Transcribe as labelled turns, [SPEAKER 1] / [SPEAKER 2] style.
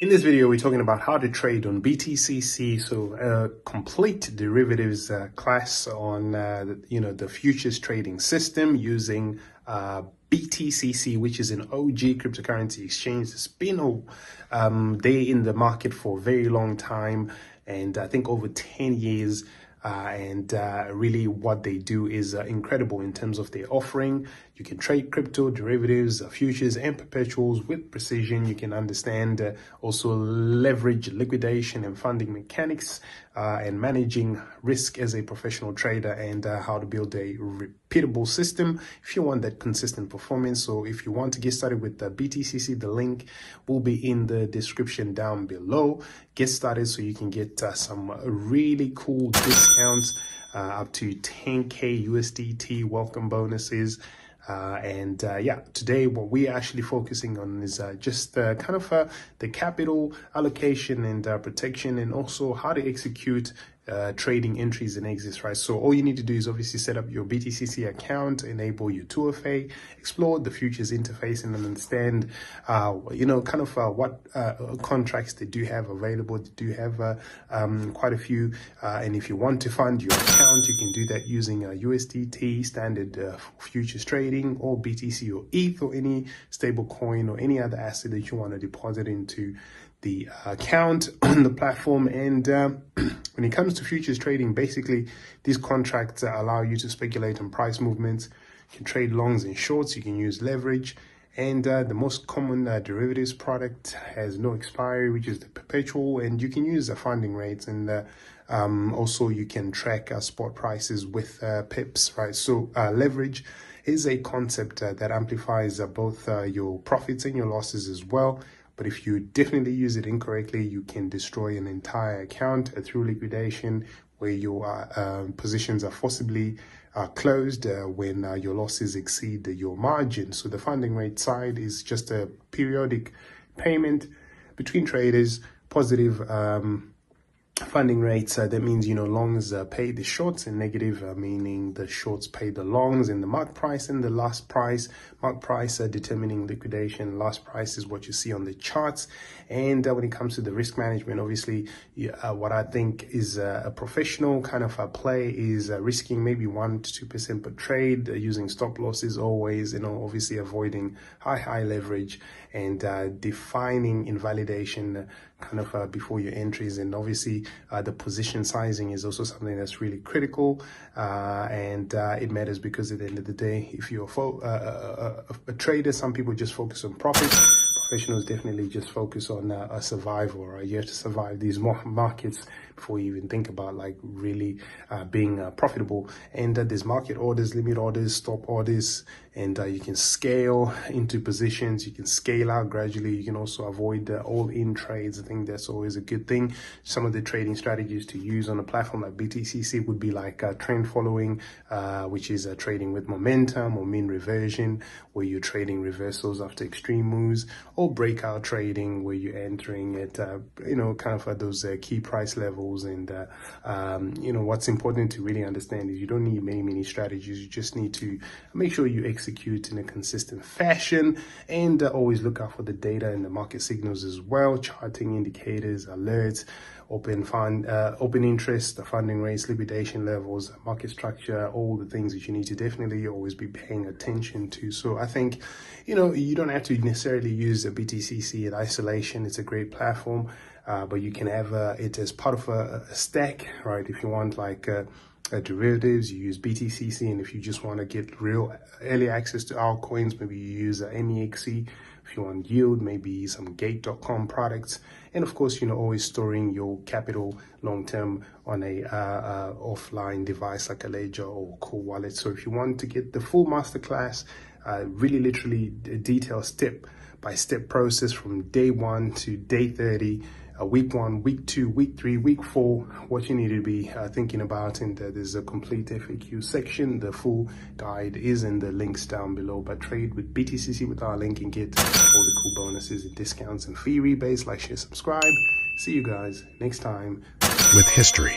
[SPEAKER 1] In this video, we're talking about how to trade on BTCC, so a complete derivatives class on the futures trading system using BTCC, which is an OG cryptocurrency exchange. It's been day in the market for a very long time, and I think over 10 years. Really what they do is incredible in terms of their offering. You can trade crypto, derivatives, futures and perpetuals with precision. You can understand also leverage, liquidation and funding mechanics and managing risk as a professional trader, and how to build a repeatable system if you want that consistent performance. So if you want to get started with the BTCC, the link will be in the description down below. Get started so you can get some really cool discounts up to 10k USDT welcome bonuses. Today what we're actually focusing on is just the capital allocation and protection, and also how to execute trading entries and exits, right? So all you need to do is obviously set up your BTCC account, enable your 2FA, explore the futures interface, and understand, what contracts they do have available. They do have quite a few, and if you want to fund your account, you can do that using USDT standard futures trading, or BTC or ETH, or any stable coin or any other asset that you want to deposit into the account on the platform. And when it comes to futures trading, basically these contracts allow you to speculate on price movements. You can trade longs and shorts. You can use leverage, and the most common derivatives product has no expiry, which is the perpetual, and you can use funding rates, and also you can track spot prices with pips, right? So leverage is a concept that amplifies both your profits and your losses as well. But if you definitely use it incorrectly, you can destroy an entire account through liquidation, where your positions are forcibly closed when your losses exceed your margin. So the funding rate side is just a periodic payment between traders, positive funding rates. That means, longs pay the shorts, and negative meaning the shorts pay the longs, and the mark price and the last price. Mark price determining liquidation, last price is what you see on the charts. And when it comes to the risk management, obviously what I think is a professional kind of a play is risking maybe 1 to 2% per trade, using stop losses always, obviously avoiding high leverage, and defining invalidation before your entries. And obviously the position sizing is also something that's really critical, and it matters, because at the end of the day, if you're a trader, some people just focus on profit. Professionals definitely just focus on a survival, right? You have to survive these markets before you even think about really being profitable. And there's market orders, limit orders, stop orders, and you can scale into positions. You can scale out gradually. You can also avoid all-in trades. I think that's always a good thing. Some of the trading strategies to use on a platform like BTCC would be like trend following, which is trading with momentum, or mean reversion, where you're trading reversals after extreme moves, or breakout trading, where you're entering at those key price levels. And what's important to really understand is you don't need many strategies. You just need to make sure you execute in a consistent fashion, and always look out for the data and the market signals as well, charting indicators, alerts, open interest, the funding rates, liquidation levels, market structure, all the things that you need to definitely always be paying attention to. So I think, you don't have to necessarily use a BTCC in isolation. It's a great platform, but you can have it as part of a stack, right? If you want derivatives, you use BTCC, and if you just want to get real early access to altcoins, maybe you use MEXC. If you want yield, maybe some gate.com products. And of course, always storing your capital long-term on a offline device like a ledger or cool wallet. So if you want to get the full masterclass, really literally detailed step-by-step process from day 1 to day 30, week 1, week 2, week 3, week 4, what you need to be thinking about. And there's a complete FAQ section. The full guide is in the links down below. But trade with BTCC with our link and get all the cool bonuses and discounts and fee rebates. Like, share, subscribe. See you guys next time.
[SPEAKER 2] With history,